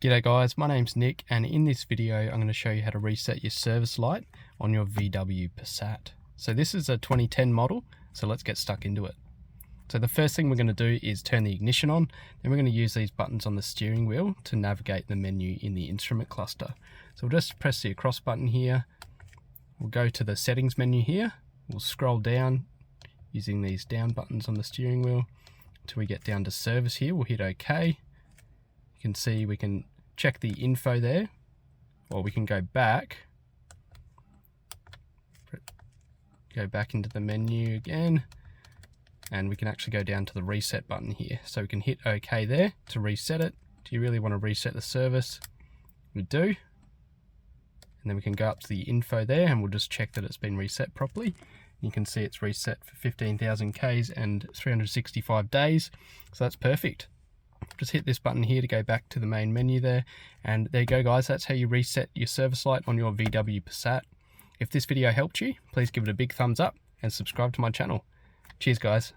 G'day guys, my name's Nick, and in this video I'm going to show you how to reset your service light on your VW Passat. So this is a 2010 model, so let's get stuck into it. So the first thing we're going to do is turn the ignition on, then we're going to use these buttons on the steering wheel to navigate the menu in the instrument cluster. So we'll just press the across button here, we'll go to the settings menu here, we'll scroll down using these down buttons on the steering wheel until we get down to service here. We'll hit OK. You can see we can check the info there, or we can go back into the menu again, and we can actually go down to the reset button here. So we can hit OK there to reset it. Do you really want to reset the service? We do. And then we can go up to the info there and we'll just check that it's been reset properly. You can see it's reset for 15,000 Ks and 365 days, so that's perfect. Just hit this button here to go back to the main menu there, and there you go guys, that's how you reset your service light on your VW Passat. If this video helped you, please give it a big thumbs up and subscribe to my channel. Cheers guys.